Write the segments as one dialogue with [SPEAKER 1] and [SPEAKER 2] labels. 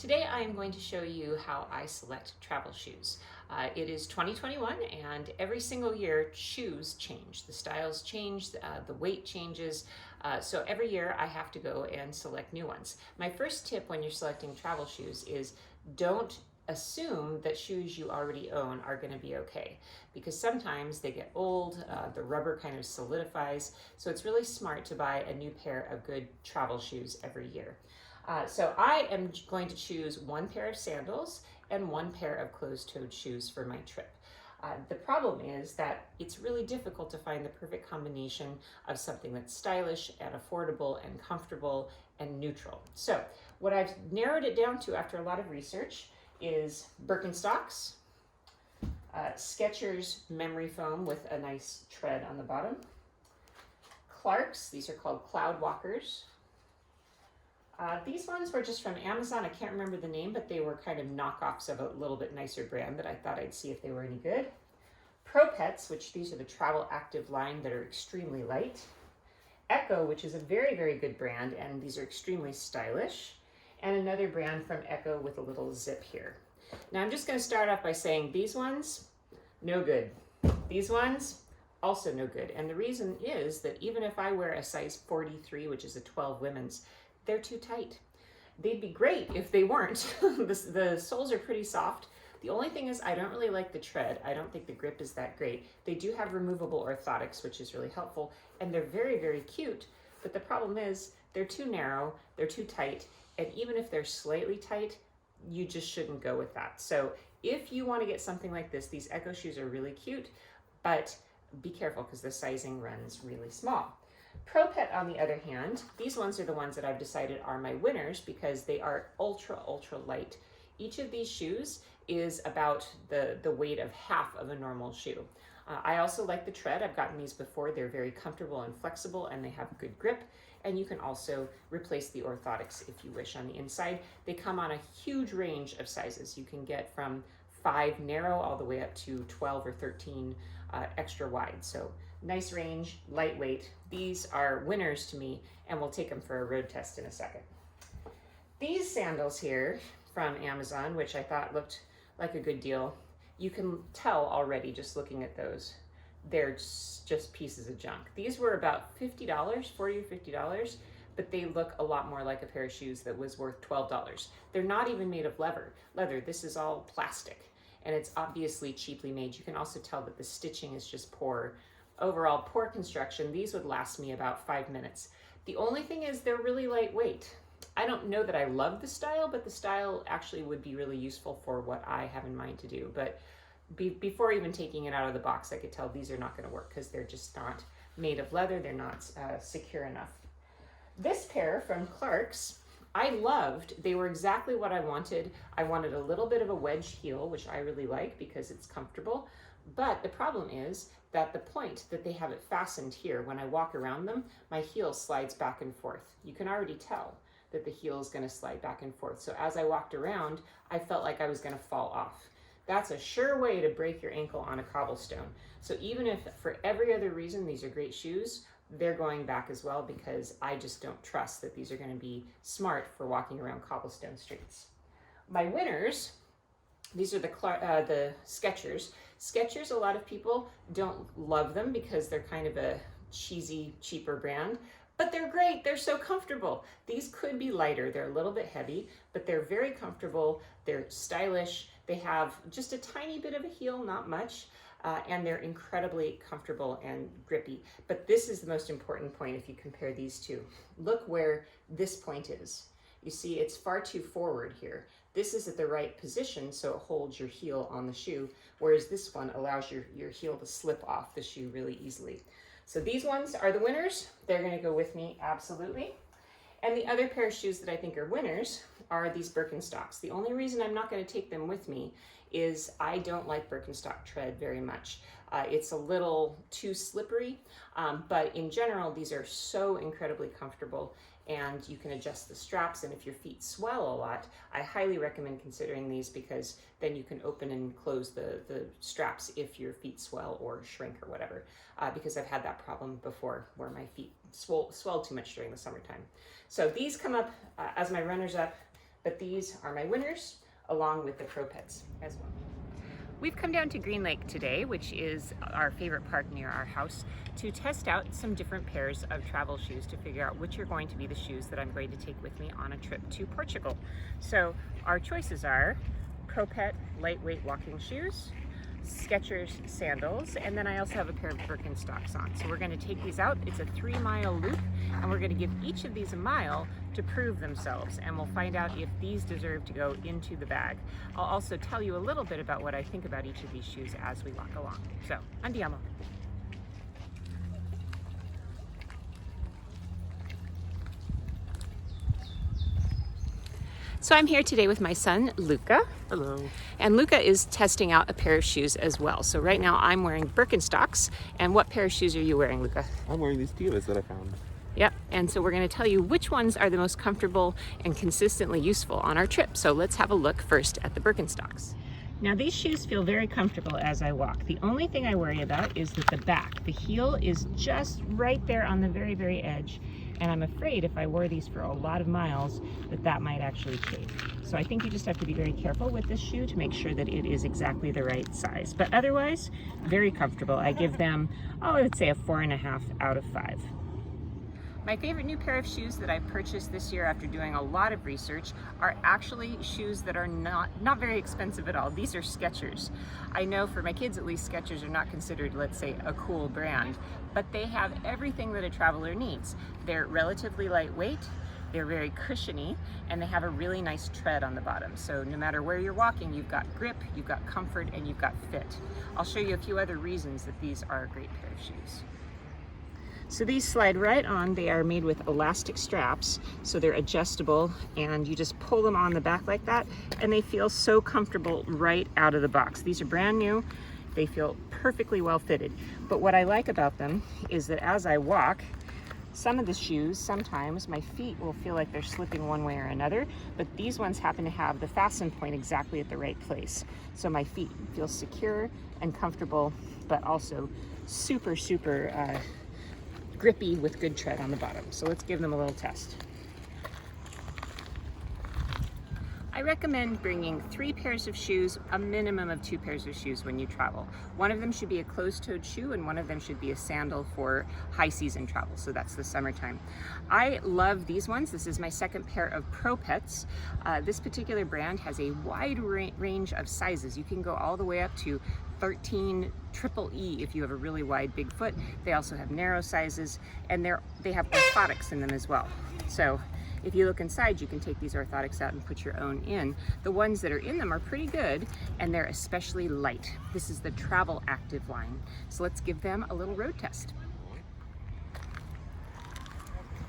[SPEAKER 1] Today I am going to show you how I select travel shoes. It is 2021 and every single year shoes change. The styles change, the weight changes, so every year I have to go and select new ones. My first tip when you're selecting travel shoes is don't assume that shoes you already own are going to be okay, because sometimes they get old, the rubber kind of solidifies, so it's really smart to buy a new pair of good travel shoes every year. So I am going to choose one pair of sandals and one pair of closed-toed shoes for my trip. The problem is that it's really difficult to find the perfect combination of something that's stylish and affordable and comfortable and neutral. So what I've narrowed it down to after a lot of research is Birkenstocks, Skechers memory foam with a nice tread on the bottom, Clarks, these are called Cloud Walkers. These ones were just from Amazon. I can't remember the name, but they were kind of knockoffs of a little bit nicer brand that I thought I'd see if they were any good. Pro Pets, which these are the travel active line that are extremely light. Echo, which is a very, very good brand, and these are extremely stylish. And another brand from Echo with a little zip here. Now I'm just going to start off by saying these ones, no good. These ones, also no good. And the reason is that even if I wear a size 43, which is a 12 women's, they're too tight. They'd be great if they weren't. The soles are pretty soft. The only thing is I don't really like the tread. I don't think the grip is that great. They do have removable orthotics, which is really helpful, and they're very, very cute. But the problem is they're too narrow, they're too tight, and even if they're slightly tight, you just shouldn't go with that. So if you want to get something like this, these Echo shoes are really cute, but be careful because the sizing runs really small. Pro Pet, on the other hand, these ones are the ones that I've decided are my winners because they are ultra, ultra light. Each of these shoes is about the weight of half of a normal shoe. I also like the tread. I've gotten these before. They're very comfortable and flexible, and they have good grip. And you can also replace the orthotics if you wish on the inside. They come on a huge range of sizes. You can get from 5 narrow all the way up to 12 or 13 extra wide. So nice range, lightweight. These are winners to me, and we'll take them for a road test in a second. These sandals here from Amazon, which I thought looked like a good deal, you can tell already just looking at those. They're just pieces of junk. These were about $50, $40 or $50, but they look a lot more like a pair of shoes that was worth $12. They're not even made of leather. This is all plastic, and it's obviously cheaply made. You can also tell that the stitching is just poor. Overall, poor construction. These would last me about 5 minutes. The only thing is they're really lightweight. I don't know that I love the style, but the style actually would be really useful for what I have in mind to do. But before even taking it out of the box, I could tell these are not going to work because they're just not made of leather. They're not secure enough. This pair from Clarks, I loved. They were exactly what I wanted. I wanted a little bit of a wedge heel, which I really like because it's comfortable. But the problem is that the point that they have it fastened here, when I walk around them, my heel slides back and forth. You can already tell that the heel is going to slide back and forth. So as I walked around, I felt like I was going to fall off. That's a sure way to break your ankle on a cobblestone. So even if for every other reason these are great shoes, they're going back as well because I just don't trust that these are going to be smart for walking around cobblestone streets. My winners, these are the Skechers. Skechers, a lot of people don't love them because they're kind of a cheesy, cheaper brand, but they're great. They're so comfortable. These could be lighter. They're a little bit heavy, but they're very comfortable. They're stylish. They have just a tiny bit of a heel, not much, and they're incredibly comfortable and grippy. But this is the most important point if you compare these two. Look where this point is. You see, it's far too forward here. This is at the right position, so it holds your heel on the shoe, whereas this one allows your heel to slip off the shoe really easily. So these ones are the winners. They're going to go with me, absolutely. And the other pair of shoes that I think are winners are these Birkenstocks. The only reason I'm not going to take them with me is I don't like Birkenstock tread very much. It's a little too slippery, but in general, these are so incredibly comfortable, and you can adjust the straps, and if your feet swell a lot, I highly recommend considering these because then you can open and close the straps if your feet swell or shrink or whatever, because I've had that problem before where my feet swell too much during the summertime. So these come up as my runners-up. But these are my winners, along with the Pro Pets as well. We've come down to Green Lake today, which is our favorite park near our house, to test out some different pairs of travel shoes to figure out which are going to be the shoes that I'm going to take with me on a trip to Portugal. So our choices are Pro Pet lightweight walking shoes, Skechers sandals, and then I also have a pair of Birkenstocks on. So we're going to take these out. It's a 3-mile loop, and we're going to give each of these a mile to prove themselves, and we'll find out if these deserve to go into the bag. I'll also tell you a little bit about what I think about each of these shoes as we walk along. So, andiamo. So I'm here today with my son, Luca.
[SPEAKER 2] Hello.
[SPEAKER 1] And Luca is testing out a pair of shoes as well. So right now I'm wearing Birkenstocks. And what pair of shoes are you wearing, Luca?
[SPEAKER 2] I'm wearing these Tevas that I found.
[SPEAKER 1] Yep, and so we're going to tell you which ones are the most comfortable and consistently useful on our trip. So let's have a look first at the Birkenstocks. Now these shoes feel very comfortable as I walk. The only thing I worry about is that the back, the heel is just right there on the very, very edge. And I'm afraid if I wore these for a lot of miles, that might actually chafe. So I think you just have to be very careful with this shoe to make sure that it is exactly the right size. But otherwise, very comfortable. I give them, I would say a 4.5 out of 5. My favorite new pair of shoes that I've purchased this year after doing a lot of research are actually shoes that are not very expensive at all. These are Skechers. I know for my kids at least, Skechers are not considered, let's say, a cool brand, but they have everything that a traveler needs. They're relatively lightweight, they're very cushiony, and they have a really nice tread on the bottom. So no matter where you're walking, you've got grip, you've got comfort, and you've got fit. I'll show you a few other reasons that these are a great pair of shoes. So these slide right on. They are made with elastic straps, so they're adjustable, and you just pull them on the back like that, and they feel so comfortable right out of the box. These are brand new. They feel perfectly well fitted. But what I like about them is that as I walk, some of the shoes, sometimes my feet will feel like they're slipping one way or another, but these ones happen to have the fasten point exactly at the right place. So my feet feel secure and comfortable, but also super, grippy with good tread on the bottom. So let's give them a little test. I recommend bringing 3 pairs of shoes, a minimum of 2 pairs of shoes when you travel. One of them should be a closed-toed shoe, and one of them should be a sandal for high season travel, so that's the summertime. I love these ones. This is my second pair of Pro Pets. This particular brand has a wide range of sizes. You can go all the way up to 13 triple E if you have a really wide big foot. They also have narrow sizes, and they have orthotics in them as well. So if you look inside, you can take these orthotics out and put your own in. The ones that are in them are pretty good, and they're especially light. This is the Travel Active line. So let's give them a little road test.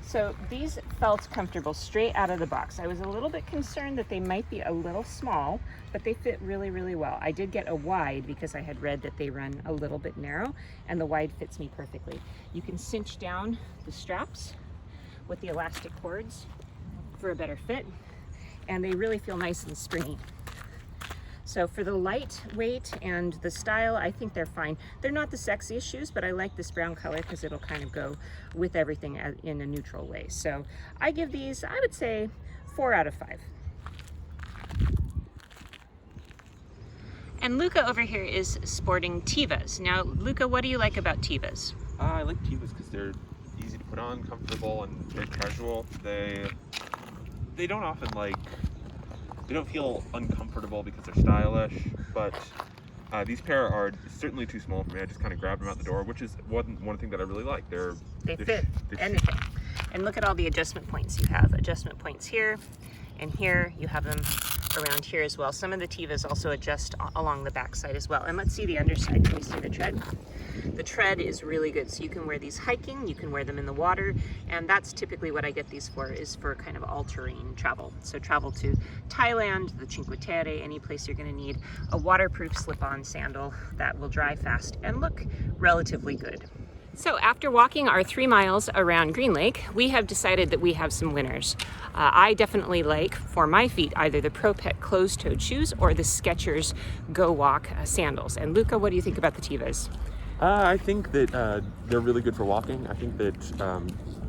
[SPEAKER 1] So these felt comfortable straight out of the box. I was a little bit concerned that they might be a little small, but they fit really, really well. I did get a wide because I had read that they run a little bit narrow, and the wide fits me perfectly. You can cinch down the straps with the elastic cords for a better fit, and they really feel nice and springy. So for the lightweight and the style, I think they're fine. They're not the sexiest shoes, but I like this brown color because it'll kind of go with everything in a neutral way. So I give these, I would say, 4 out of 5. And Luca over here is sporting Tevas. Now, Luca, what do you like about Tevas?
[SPEAKER 2] I like Tevas because they're easy to put on, comfortable, and very casual. They don't often they don't feel uncomfortable because they're stylish, but these pair are certainly too small for me. I just kind of grabbed them out the door, which is one thing that I really like.
[SPEAKER 1] They fit anything. And look at all the adjustment points. You have adjustment points here, and here you have them around here as well. Some of the Tevas also adjust along the back side as well. And let's see the underside. Can you see the tread? The tread is really good. So you can wear these hiking, you can wear them in the water, and that's typically what I get these for, is for kind of all-terrain travel. So travel to Thailand, the Cinque Terre, any place you're gonna need a waterproof slip-on sandal that will dry fast and look relatively good. So after walking our 3 miles around Green Lake, we have decided that we have some winners. I definitely like, for my feet, either the Pro Pet closed-toed shoes or the Skechers Go Walk sandals. And Luca, what do you think about the Tevas?
[SPEAKER 2] I think that they're really good for walking. I think that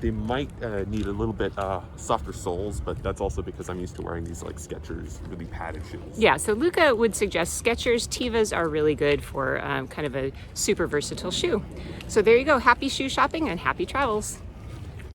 [SPEAKER 2] They might need a little bit softer soles, but that's also because I'm used to wearing these like Skechers, really padded shoes.
[SPEAKER 1] Yeah, so Luca would suggest Skechers. Tevas are really good for kind of a super versatile shoe. So there you go. Happy shoe shopping and happy travels.